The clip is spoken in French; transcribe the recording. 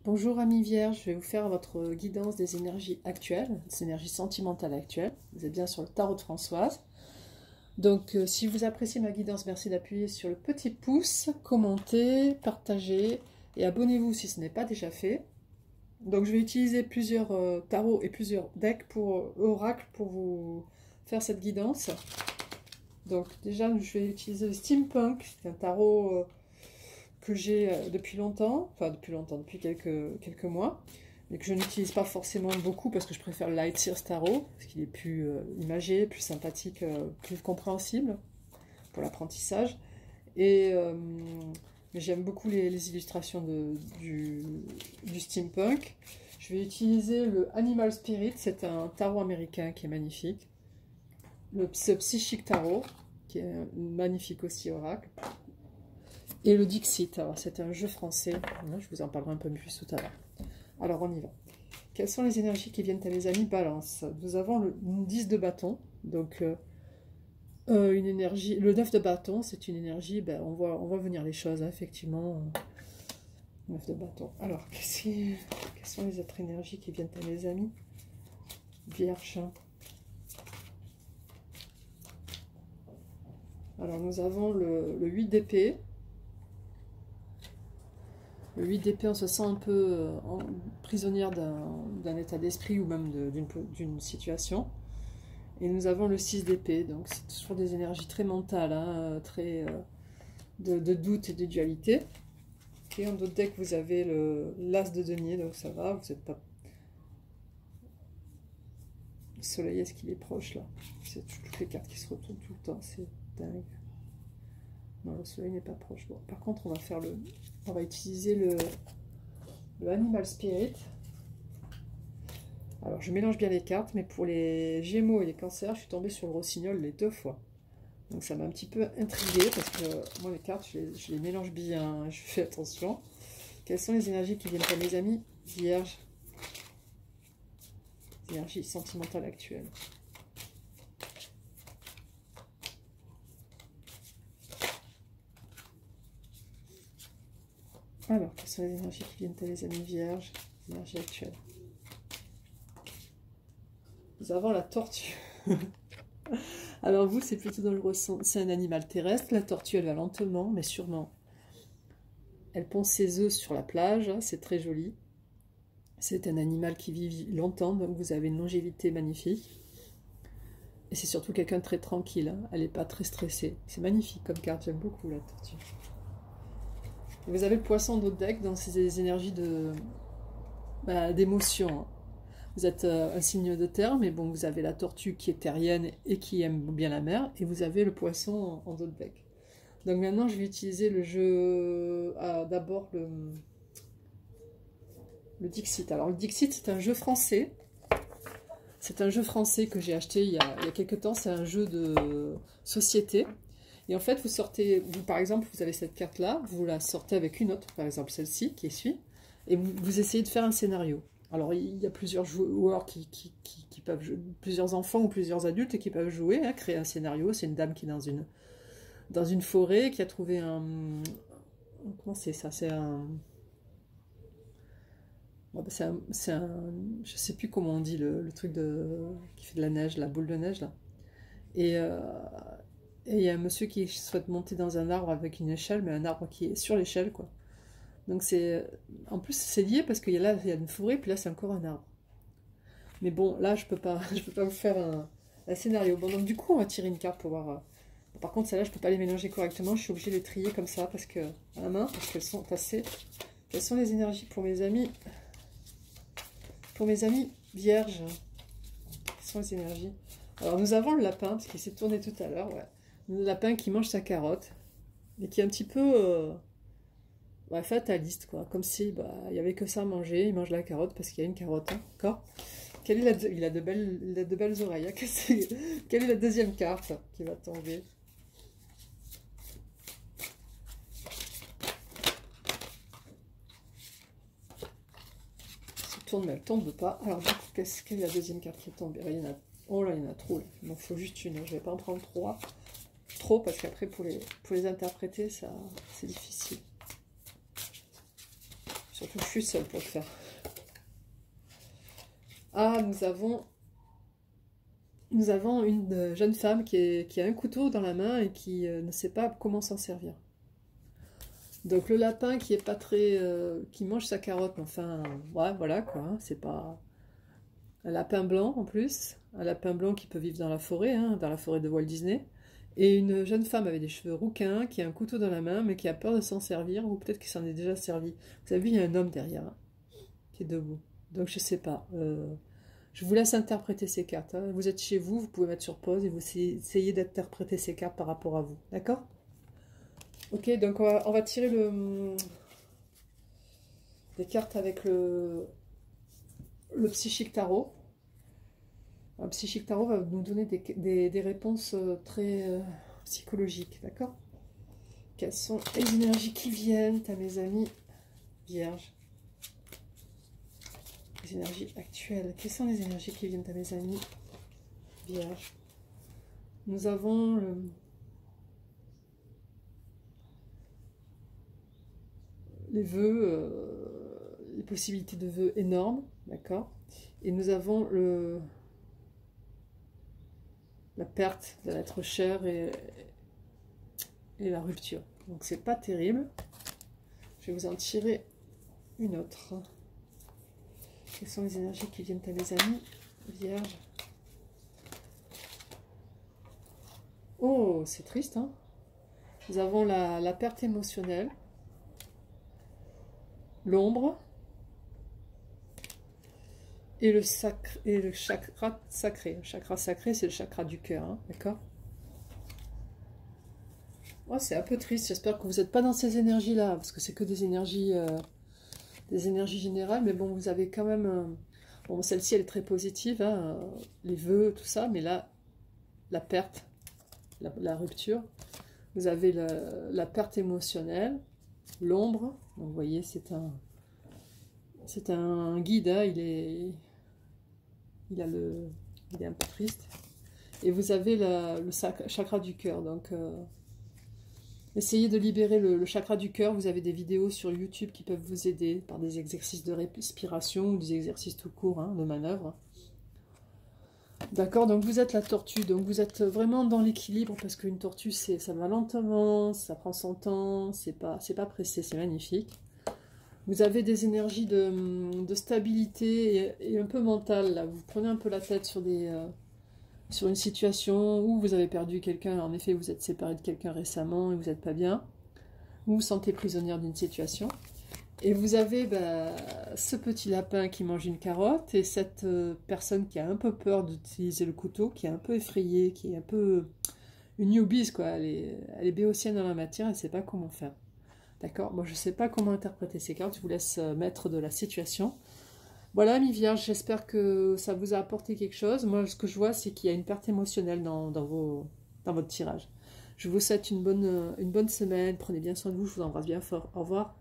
Bonjour amis vierges, je vais vous faire votre guidance des énergies actuelles, des énergies sentimentales actuelles. Vous êtes bien sur le tarot de Françoise. Donc si vous appréciez ma guidance, merci d'appuyer sur le petit pouce, commenter, partager et abonnez-vous si ce n'est pas déjà fait. Donc je vais utiliser plusieurs tarots et plusieurs decks pour oracles pour vous faire cette guidance. Donc déjà je vais utiliser le Steampunk, c'est un tarot que j'ai depuis longtemps, enfin depuis quelques mois, mais que je n'utilise pas forcément beaucoup parce que je préfère le Light Sears Tarot, parce qu'il est plus imagé, plus sympathique, plus compréhensible pour l'apprentissage. Et mais j'aime beaucoup les illustrations du Steampunk. Je vais utiliser le Animal Spirit, c'est un tarot américain qui est magnifique. Ce Psychic Tarot, qui est magnifique aussi oracle. Et le Dixit, alors c'est un jeu français, je vous en parlerai un peu plus tout à l'heure. Alors on y va. Quelles sont les énergies qui viennent à mes amis Balance? Nous avons le 10 de bâton, donc une énergie, le 9 de bâton, c'est une énergie, ben, on voit venir les choses, hein, effectivement. 9 de bâton. Alors, quelles sont les autres énergies qui viennent à mes amis Vierge. Alors nous avons le 8 d'épée. Le 8 d'épée, on se sent un peu prisonnière d'un état d'esprit ou même d'une situation. Et nous avons le 6 d'épée, donc c'est toujours des énergies très mentales, hein, très de doute et de dualité. Et en d'autres decks, vous avez l'as de denier, donc ça va, vous n'êtes pas... Le soleil, est-ce qu'il est proche là? C'est toutes les cartes qui se retournent tout le temps, c'est dingue. Non, le soleil n'est pas proche. Bon, par contre, on va utiliser le Animal Spirit. Alors, je mélange bien les cartes, mais pour les Gémeaux et les Cancers, je suis tombée sur le Rossignol les 2 fois. Donc, ça m'a un petit peu intriguée, parce que moi, les cartes, je les mélange bien, je fais attention. Quelles sont les énergies qui viennent à mes amis Vierge? Énergie sentimentale actuelle. Alors, quelles sont les énergies qui viennent à les amis vierges, énergie actuelle? Nous avons la tortue. Alors vous, c'est plutôt dans le ressenti, c'est un animal terrestre. La tortue, elle va lentement, mais sûrement. Elle pond ses œufs sur la plage, c'est très joli. C'est un animal qui vit longtemps, donc vous avez une longévité magnifique. Et c'est surtout quelqu'un de très tranquille, hein. Elle n'est pas très stressée. C'est magnifique comme carte, j'aime beaucoup la tortue. Vous avez le poisson d'autres deck dans ces énergies d'émotion. Vous êtes un signe de terre, mais bon, vous avez la tortue qui est terrienne et qui aime bien la mer, et vous avez le poisson en d'autres decks. Donc maintenant, je vais utiliser le jeu, d'abord le Dixit. Alors le Dixit, c'est un jeu français. C'est un jeu français que j'ai acheté il y a quelques temps. C'est un jeu de société. Et en fait, vous sortez, par exemple, vous avez cette carte-là, vous la sortez avec une autre, par exemple celle-ci, qui suit, et vous essayez de faire un scénario. Alors, il y a plusieurs joueurs qui peuvent jouer, plusieurs enfants ou plusieurs adultes qui peuvent jouer, hein, créer un scénario. C'est une dame qui est dans une forêt, qui a trouvé un... Comment c'est ça? C'est un... Je sais plus comment on dit, le truc qui fait de la neige, la boule de neige, là. Et il y a un monsieur qui souhaite monter dans un arbre avec une échelle, mais un arbre qui est sur l'échelle, quoi. Donc en plus c'est lié parce qu'il y a une forêt, puis là c'est encore un arbre. Mais bon, là je peux pas vous faire un scénario. Bon, donc du coup on va tirer une carte pour voir. Par contre celle-là je peux pas les mélanger correctement, je suis obligée de les trier comme ça parce que à la main, parce qu'elles sont tassées. Quelles sont les énergies pour mes amis vierges? Quelles sont les énergies? Alors nous avons le lapin, qui s'est tourné tout à l'heure, ouais. Le lapin qui mange sa carotte, et qui est un petit peu fataliste, quoi. Comme si il n'y avait que ça à manger, il mange la carotte parce qu'il y a une carotte, hein, d'accord. Il a de belles oreilles. Hein. Quelle est la deuxième carte qui va tomber? Elle se tourne, mais elle ne tombe pas. Alors, du coup, quelle est la deuxième carte qui est tombée? Oh là, il y en a trop. Là. Il m'en faut juste une. Je ne vais pas en prendre trop, parce qu'après, pour les interpréter, c'est difficile. Surtout Je suis seule pour le faire. Ah, nous avons une jeune femme qui a un couteau dans la main et qui ne sait pas comment s'en servir. Donc le lapin qui est pas très... qui mange sa carotte, mais enfin, ouais, voilà quoi, hein, c'est pas... Un lapin blanc en plus, un lapin blanc qui peut vivre hein, dans la forêt de Walt Disney, et une jeune femme avec des cheveux rouquins qui a un couteau dans la main mais qui a peur de s'en servir, ou peut-être qu'il s'en est déjà servi. Vous avez vu, il y a un homme derrière, hein, qui est debout. Donc je sais pas. Je vous laisse interpréter ces cartes. Hein. Vous êtes chez vous, vous pouvez mettre sur pause et vous essayez d'interpréter ces cartes par rapport à vous. D'accord? Ok, donc on va tirer des cartes avec le psychique tarot. Un psychique tarot va nous donner des réponses très psychologiques, d'accord? Quelles sont les énergies qui viennent à mes amis vierges? Les énergies actuelles. Quelles sont les énergies qui viennent à mes amis vierges? Nous avons les vœux, les possibilités de vœux énormes, d'accord? Et nous avons la perte de l'être cher et la rupture. Donc c'est pas terrible. Je vais vous en tirer une autre. Quelles sont les énergies qui viennent à mes amis vierges? Oh, c'est triste, hein? Nous avons la perte émotionnelle, l'ombre et le chakra sacré. Le chakra sacré, c'est le chakra du cœur, hein, d'accord? Oh, c'est un peu triste. J'espère que vous n'êtes pas dans ces énergies-là, parce que c'est que des énergies générales. Mais bon, vous avez quand même... Bon, celle-ci, elle est très positive, hein, les vœux, tout ça. Mais là, la perte, la rupture. Vous avez la perte émotionnelle, l'ombre. Donc, vous voyez, c'est un guide, hein, il est un peu triste. Et vous avez le chakra du cœur. Donc, essayez de libérer le chakra du cœur. Vous avez des vidéos sur YouTube qui peuvent vous aider par des exercices de respiration ou des exercices tout court, hein, de manœuvre. D'accord, donc vous êtes la tortue, donc vous êtes vraiment dans l'équilibre, parce qu'une tortue, ça va lentement, ça prend son temps, c'est pas pressé, c'est magnifique. Vous avez des énergies de stabilité et un peu mentale, là. Vous prenez un peu la tête sur une situation où vous avez perdu quelqu'un, en effet vous êtes séparé de quelqu'un récemment et vous n'êtes pas bien, vous vous sentez prisonnière d'une situation. Et vous avez ce petit lapin qui mange une carotte et cette personne qui a un peu peur d'utiliser le couteau, qui est un peu effrayée, qui est un peu une newbie, quoi. Elle est béotienne dans la matière, elle ne sait pas comment faire. D'accord? Moi, je ne sais pas comment interpréter ces cartes, je vous laisse maître de la situation. Voilà, amis vierges, j'espère que ça vous a apporté quelque chose. Moi, ce que je vois, c'est qu'il y a une perte émotionnelle dans votre tirage. Je vous souhaite une bonne semaine, prenez bien soin de vous, je vous embrasse bien fort. Au revoir.